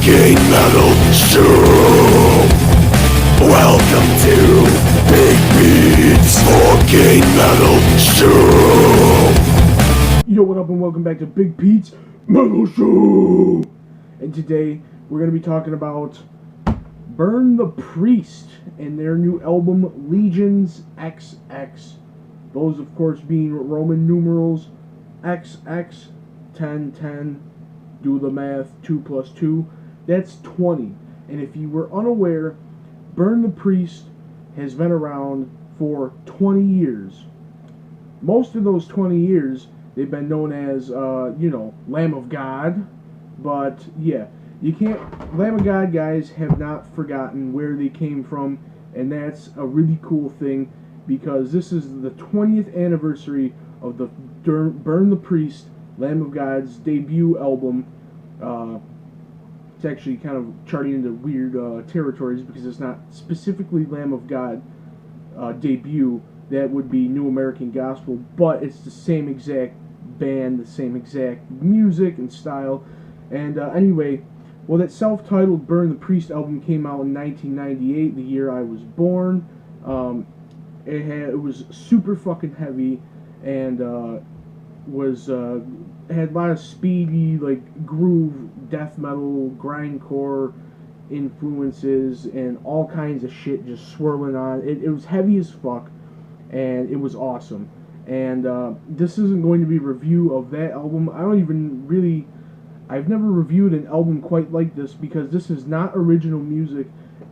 fucking metal show. Welcome to Big Beats fucking metal show. Yo, what up and welcome back to Big Pete's Metal Show. And today we're going to be talking about Burn the Priest and their new album Legions XX. Those of course being Roman numerals XX 1010. Do the math, 2 plus 2, that's 20. And if you were unaware, Burn the Priest has been around for 20 years. Most of those 20 years, they've been known as, Lamb of God. But, yeah, you can't... Lamb of God guys have not forgotten where they came from. And that's a really cool thing, because this is the 20th anniversary of the Burn the Priest, Lamb of God's debut album. It's actually kind of charting into weird territories because it's not specifically Lamb of God debut. That would be New American Gospel, but it's the same exact band, the same exact music and style. And anyway, well, that self-titled Burn the Priest album came out in 1998, the year I was born. It was super fucking heavy and had a lot of speedy, like, groove, death metal, grindcore influences, and all kinds of shit just swirling on. It was heavy as fuck, and it was awesome. And this isn't going to be a review of that album. I've never reviewed an album quite like this, because this is not original music.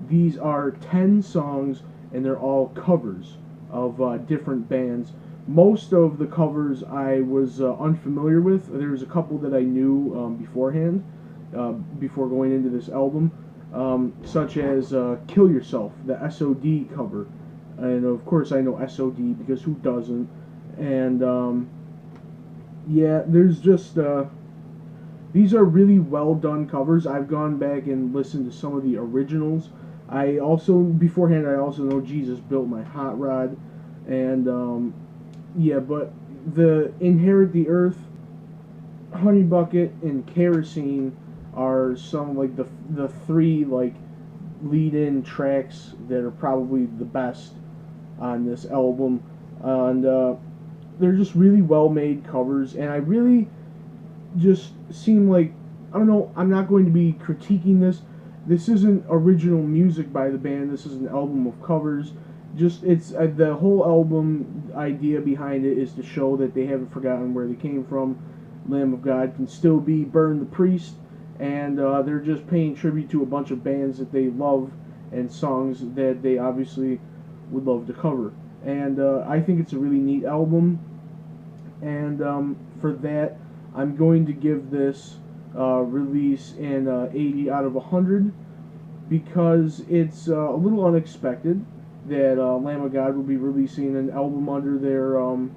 These are 10 songs, and they're all covers of different bands. Most of the covers I was unfamiliar with. There was a couple that I knew beforehand, before going into this album, such as Kill Yourself, the SOD cover. And of course I know SOD, because who doesn't? And yeah, there's just... these are really well done covers. I've gone back and listened to some of the originals. Beforehand, I also know Jesus Built My Hot Rod. And... yeah, but the Inherit the Earth, Honey Bucket, and Kerosene are some, like, the three, like, lead-in tracks that are probably the best on this album. And they're just really well-made covers, and I really just seem like, I don't know, I'm not going to be critiquing this. This isn't original music by the band. This is an album of covers. It's the whole album idea behind it is to show that they haven't forgotten where they came from. Lamb of God can still be Burn the Priest, and they're just paying tribute to a bunch of bands that they love and songs that they obviously would love to cover. And I think it's a really neat album, and for that I'm going to give this release an 80 out of 100, because it's a little unexpected that Lamb of God will be releasing an album under their old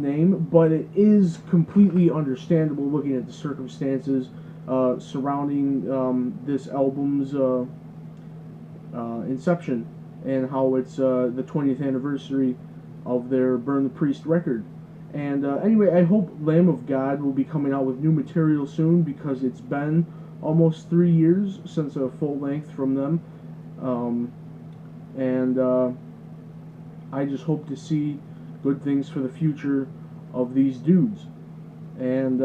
name, but it is completely understandable looking at the circumstances surrounding this album's inception, and how it's the 20th anniversary of their Burn the Priest record. And anyway, I hope Lamb of God will be coming out with new material soon, because it's been almost 3 years since a full length from them. And I just hope to see good things for the future of these dudes. And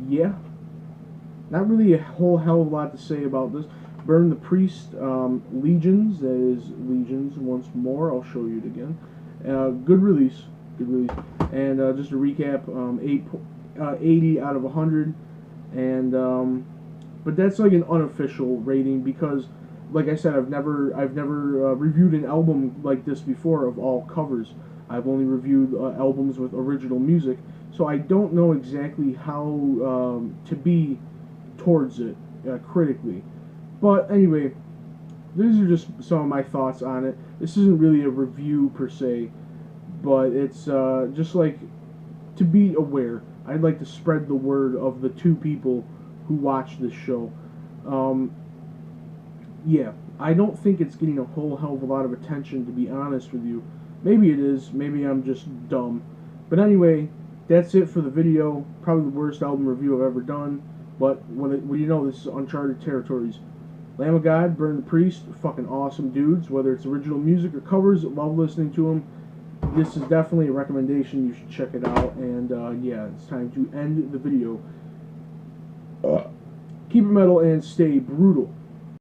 yeah, not really a whole hell of a lot to say about this. Burn the Priest, Legions, that is Legions once more, I'll show you it again. Good release. And just to recap, 80 out of 100. And but that's like an unofficial rating, because, like I said, I've never reviewed an album like this before of all covers. I've only reviewed albums with original music, so I don't know exactly how to be towards it critically. But anyway, these are just some of my thoughts on it. This isn't really a review per se, but it's just like to be aware. I'd like to spread the word of the two people who watch this show. Yeah, I don't think it's getting a whole hell of a lot of attention, to be honest with you. Maybe it is, maybe I'm just dumb. But anyway, that's it for the video. Probably the worst album review I've ever done. But when you know this is uncharted territories. Lamb of God, Burn the Priest, fucking awesome dudes. Whether it's original music or covers, love listening to them. This is definitely a recommendation. You should check it out. And yeah, it's time to end the video. Keep it metal and stay brutal.